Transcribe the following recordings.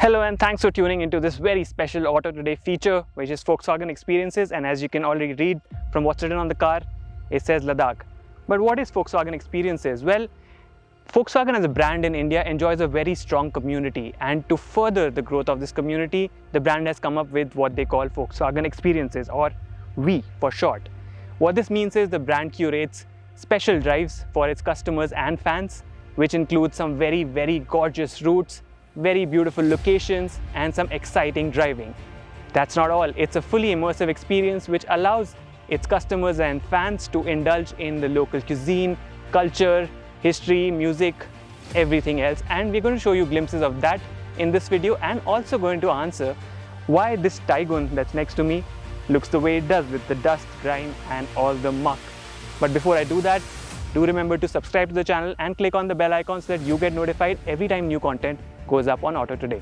Hello and thanks for tuning into this very special Auto Today feature, which is Volkswagen Experiences, and as you can already read from what's written on the car, it says Ladakh. But what is Volkswagen Experiences? Well, Volkswagen as a brand in India enjoys a very strong community, and to further the growth of this community, the brand has come up with what they call Volkswagen Experiences, or V for short. What this means is the brand curates special drives for its customers and fans, which include some very gorgeous routes, very beautiful locations, and some exciting driving. That's not all. It's a fully immersive experience which allows its customers and fans to indulge in the local cuisine, culture, history, music, everything else. And we're going to show you glimpses of that in this video, and also going to answer why this Taigun that's next to me looks the way it does with the dust, grime and all the muck. But before I do that, do remember to subscribe to the channel and click on the bell icon so that you get notified every time new content goes up on Auto Today.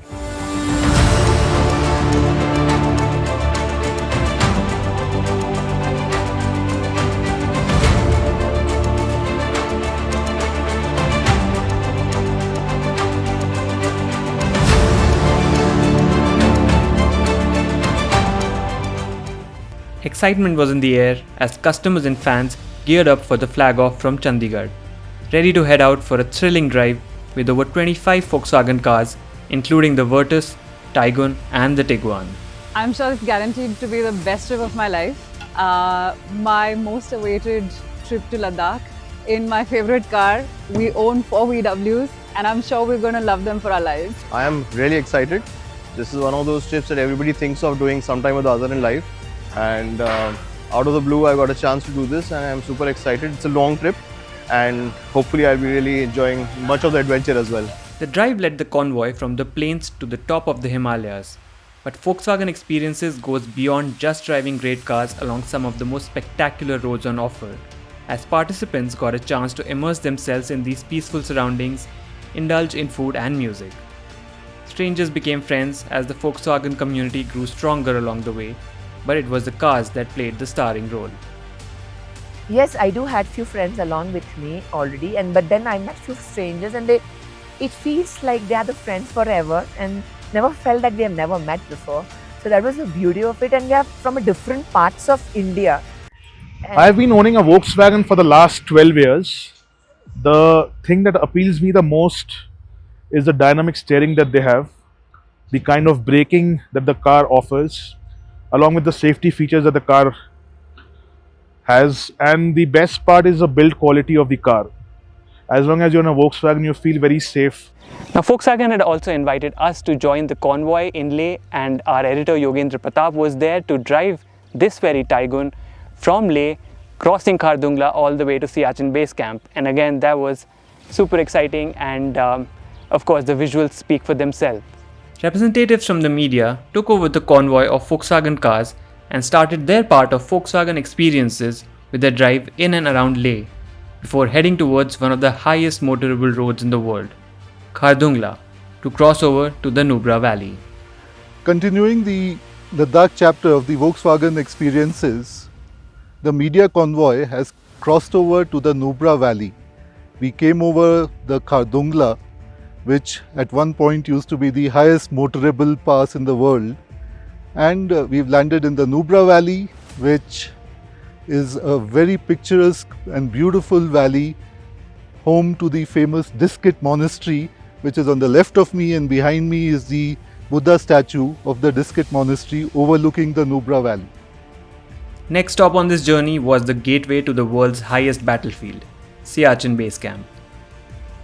Excitement was in the air as customers and fans geared up for the flag off from Chandigarh, ready to head out for a thrilling drive with over 25 Volkswagen cars, including the Virtus, Taigun and the Tiguan. I'm sure it's guaranteed to be the best trip of my life. My most awaited trip to Ladakh in my favorite car. We own 4 VWs and I'm sure we're going to love them for our lives. I am really excited. This is one of those trips that everybody thinks of doing sometime or the other in life. And out of the blue, I got a chance to do this and I'm super excited. It's a long trip and hopefully I'll be really enjoying much of the adventure as well. The drive led the convoy from the plains to the top of the Himalayas. But Volkswagen Experiences goes beyond just driving great cars along some of the most spectacular roads on offer, as participants got a chance to immerse themselves in these peaceful surroundings, indulge in food and music. Strangers became friends as the Volkswagen community grew stronger along the way, but it was the cars that played the starring role. Yes, I do had few friends along with me already, but then I met few strangers and it feels like they are the friends forever and never felt that we have never met before. So that was the beauty of it, and we are from different parts of India. I've been owning a Volkswagen for the last 12 years. The thing that appeals me the most is the dynamic steering that they have, the kind of braking that the car offers, along with the safety features that the car has, and the best part is the build quality of the car. As long as you're in a Volkswagen, you feel very safe. Now, Volkswagen had also invited us to join the convoy in Leh, and our editor Yogendra Pratap was there to drive this very Taigun from Leh, crossing Khardungla all the way to Siachen Base Camp. And again, that was super exciting, and of course the visuals speak for themselves. Representatives from the media took over the convoy of Volkswagen cars and started their part of Volkswagen Experiences with a drive in and around Leh, before heading towards one of the highest motorable roads in the world, Khardungla, to cross over to the Nubra Valley. Continuing the Ladakh chapter of the Volkswagen Experiences, the media convoy has crossed over to the Nubra Valley. We came over the Khardungla, which at one point used to be the highest motorable pass in the world, and we've landed in the Nubra Valley, which is a very picturesque and beautiful valley, home to the famous Diskit Monastery, which is on the left of me, and behind me is the Buddha statue of the Diskit Monastery overlooking the Nubra Valley. Next stop on this journey was the gateway to the world's highest battlefield, Siachen Base Camp.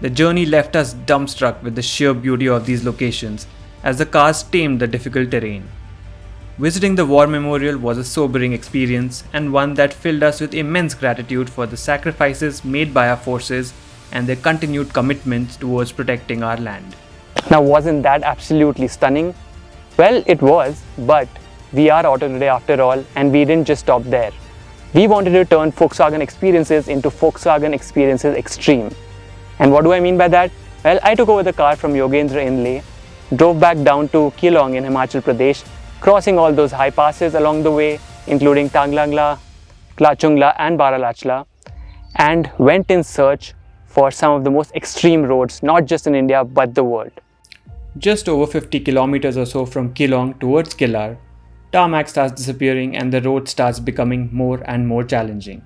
The journey left us dumbstruck with the sheer beauty of these locations as the cars tamed the difficult terrain. Visiting the war memorial was a sobering experience, and one that filled us with immense gratitude for the sacrifices made by our forces and their continued commitment towards protecting our land. Now, wasn't that absolutely stunning? Well, it was, but we are Auto Today after all, and we didn't just stop there. We wanted to turn Volkswagen Experiences into Volkswagen Experiences Extreme. And what do I mean by that? Well, I took over the car from Yogendra in Leh, drove back down to Keelong in Himachal Pradesh, crossing all those high passes along the way, including Tanglangla, Klachungla and Baralachla, and went in search for some of the most extreme roads, not just in India but the world. Just over 50 kilometers or so from Keelong towards Killar, tarmac starts disappearing and the road starts becoming more and more challenging.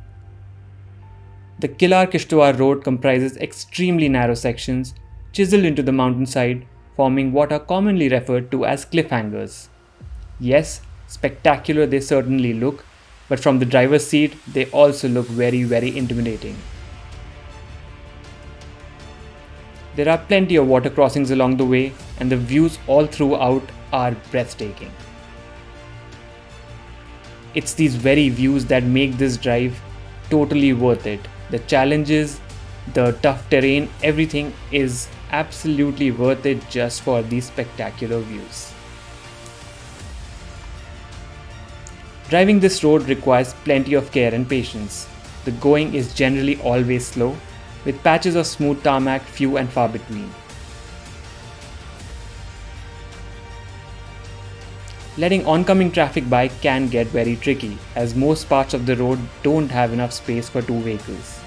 The Killar-Kishtwar road comprises extremely narrow sections chiseled into the mountainside, forming what are commonly referred to as cliffhangers. Yes, spectacular they certainly look, but from the driver's seat, they also look very, very intimidating. There are plenty of water crossings along the way, and the views all throughout are breathtaking. It's these very views that make this drive totally worth it. The challenges, the tough terrain, everything is absolutely worth it just for these spectacular views. Driving this road requires plenty of care and patience. The going is generally always slow, with patches of smooth tarmac few and far between. Letting oncoming traffic by can get very tricky, as most parts of the road don't have enough space for two vehicles.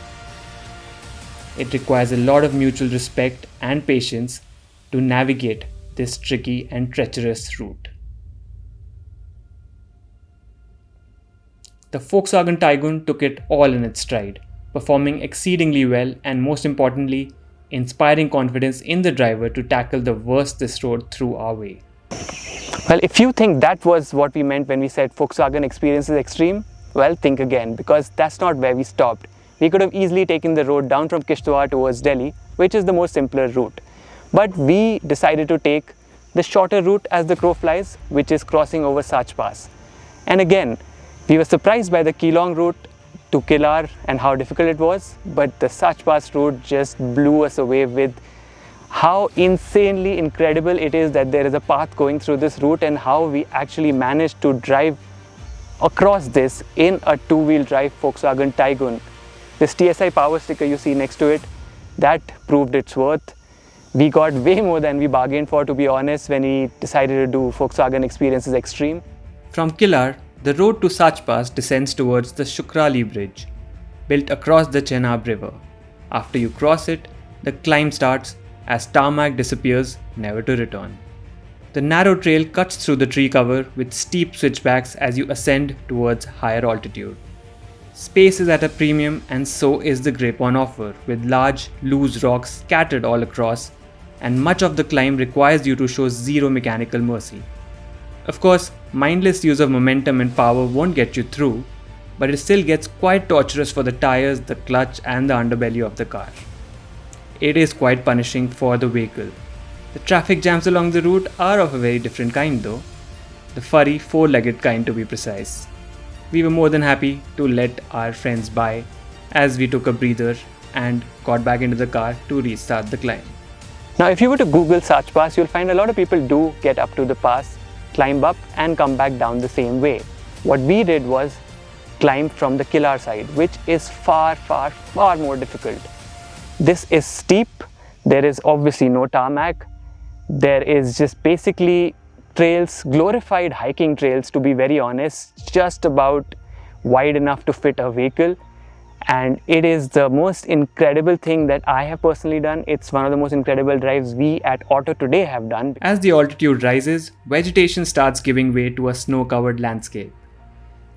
It requires a lot of mutual respect and patience to navigate this tricky and treacherous route. The Volkswagen Taigun took it all in its stride, performing exceedingly well and most importantly, inspiring confidence in the driver to tackle the worst this road threw our way. Well, if you think that was what we meant when we said Volkswagen Experiences Extreme, well, think again, because that's not where we stopped. We could have easily taken the road down from Kishtwar towards Delhi, which is the more simpler route. But we decided to take the shorter route as the crow flies, which is crossing over Sach Pass. And again, we were surprised by the Keelong route to Killar and how difficult it was, but the Sach Pass route just blew us away with how insanely incredible it is that there is a path going through this route and how we actually managed to drive across this in a two-wheel drive Volkswagen Taigun. This TSI power sticker you see next to it, that proved its worth. We got way more than we bargained for, to be honest, when we decided to do Volkswagen Experiences Extreme. From Killar, the road to Sach Pass descends towards the Shukrali Bridge, built across the Chenab River. After you cross it, the climb starts as tarmac disappears, never to return. The narrow trail cuts through the tree cover with steep switchbacks as you ascend towards higher altitude. Space is at a premium and so is the grip on offer, with large, loose rocks scattered all across, and much of the climb requires you to show zero mechanical mercy. Of course, mindless use of momentum and power won't get you through, but it still gets quite torturous for the tires, the clutch and the underbelly of the car. It is quite punishing for the vehicle. The traffic jams along the route are of a very different kind though, the furry four-legged kind to be precise. We were more than happy to let our friends by as we took a breather and got back into the car to restart the climb. Now, if you were to Google Sach Pass, you'll find a lot of people do get up to the pass, climb up and come back down the same way. What we did was climb from the Killar side, which is far more difficult. This is steep, there is obviously no tarmac, there is just basically trails, glorified hiking trails to be very honest, just about wide enough to fit a vehicle. And it is the most incredible thing that I have personally done. It's one of the most incredible drives we at Auto Today have done. As the altitude rises, vegetation starts giving way to a snow-covered landscape.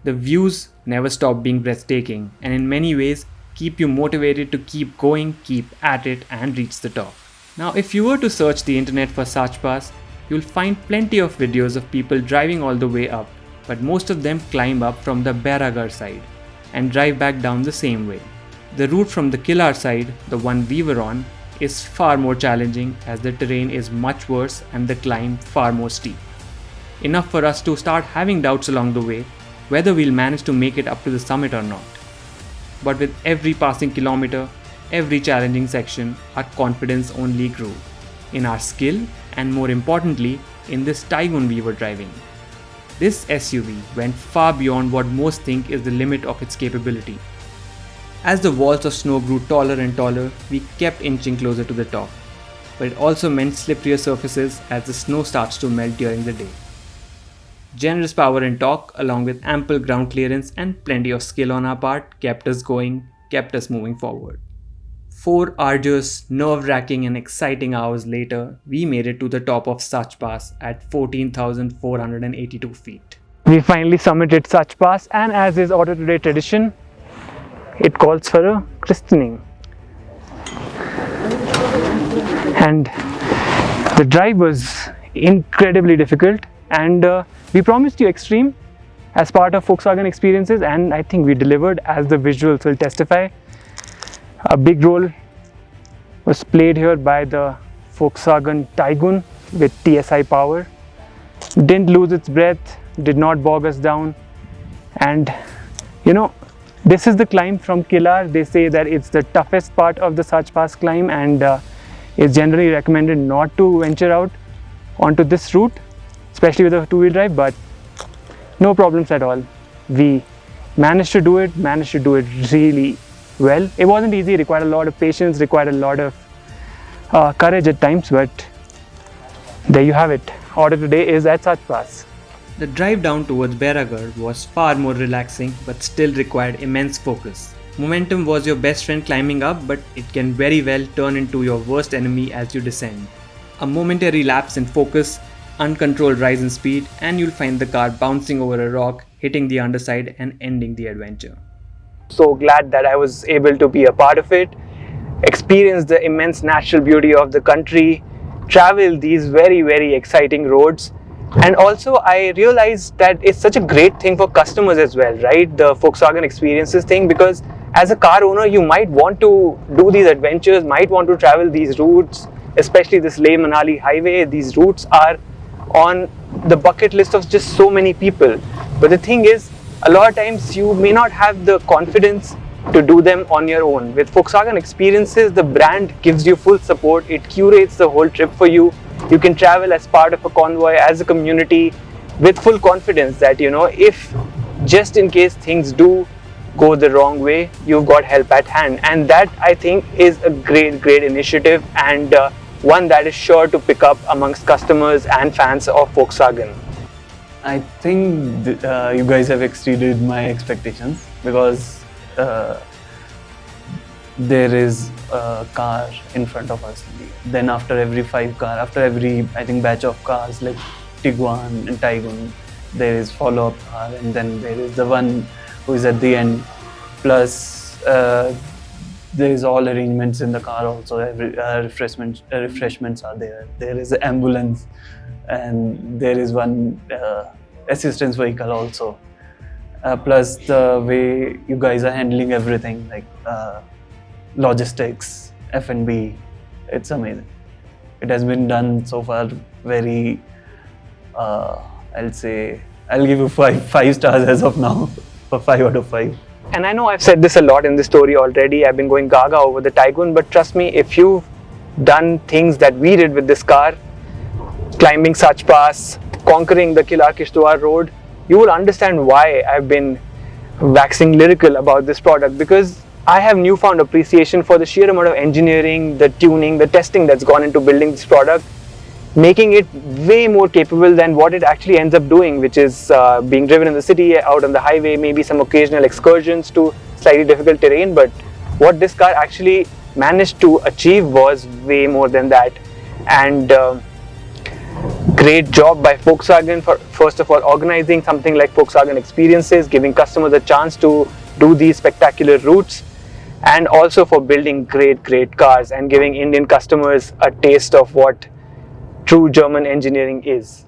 The views never stop being breathtaking and in many ways keep you motivated to keep going, keep at it and reach the top. Now if you were to search the internet for Sach Pass, you'll find plenty of videos of people driving all the way up, but most of them climb up from the Bairagar side and drive back down the same way. The route from the Killar side, the one we were on, is far more challenging as the terrain is much worse and the climb far more steep. Enough for us to start having doubts along the way whether we'll manage to make it up to the summit or not. But with every passing kilometer, every challenging section, our confidence only grew in our skill and more importantly in this Taigun we were driving. This SUV went far beyond what most think is the limit of its capability. As the walls of snow grew taller and taller, we kept inching closer to the top, but it also meant slipperier surfaces as the snow starts to melt during the day. Generous power and torque along with ample ground clearance and plenty of skill on our part kept us going, kept us moving forward. 4 arduous, nerve-wracking and exciting hours later, we made it to the top of Sach Pass at 14,482 feet. We finally summited Sach Pass, and as is Auto Today tradition, it calls for a christening. And the drive was incredibly difficult, and we promised you extreme as part of Volkswagen Experiences, and I think we delivered, as the visuals will testify. A big role was played here by the Volkswagen Taigun with TSI power. Didn't lose its breath, did not bog us down, and you know, this is the climb from Killar. They say that it's the toughest part of the Sach Pass climb, and it's generally recommended not to venture out onto this route, especially with a two-wheel drive, but no problems at all. We managed to do it really well. It wasn't easy, it required a lot of patience, required a lot of courage at times, but there you have it. Order today is at Sach Pass. The drive down towards Bairagarh was far more relaxing but still required immense focus. Momentum was your best friend climbing up, but it can very well turn into your worst enemy as you descend. A momentary lapse in focus, uncontrolled rise in speed, and you'll find the car bouncing over a rock, hitting the underside and ending the adventure. So glad that I was able to be a part of it, experience the immense natural beauty of the country, travel these very, very exciting roads. And also I realized that it's such a great thing for customers as well, right? The Volkswagen Experiences thing, because as a car owner, you might want to do these adventures, might want to travel these routes, especially this Leh-Manali highway. These routes are on the bucket list of just so many people. But the thing is, a lot of times you may not have the confidence to do them on your own. With Volkswagen Experiences, the brand gives you full support. It curates the whole trip for you. You can travel as part of a convoy, as a community, with full confidence that, you know, if just in case things do go the wrong way, you've got help at hand. And that, I think, is a great, great initiative, and one that is sure to pick up amongst customers and fans of Volkswagen. I think you guys have exceeded my expectations, because there is a car in front of us. Then after every I think batch of cars like Tiguan and Taigun, there is follow-up car, and then there is the one who is at the end. Plus there is all arrangements in the car also. Every refreshments are there. There is an ambulance, and there is one assistance vehicle also. Plus the way you guys are handling everything, like logistics, F&B, it's amazing. It has been done so far very, I'll give you five stars as of now, for 5 out of 5. And I know I've said this a lot in this story already. I've been going gaga over the Taigun, but trust me, if you've done things that we did with this car, climbing Sach Pass, conquering the Killar-Kishtwar road, you will understand why I've been waxing lyrical about this product, because I have newfound appreciation for the sheer amount of engineering, the tuning, the testing that's gone into building this product, making it way more capable than what it actually ends up doing, which is being driven in the city, out on the highway, maybe some occasional excursions to slightly difficult terrain. But what this car actually managed to achieve was way more than that. And great job by Volkswagen for, first of all, organizing something like Volkswagen Experiences, giving customers a chance to do these spectacular routes, and also for building great cars and giving Indian customers a taste of what true German engineering is.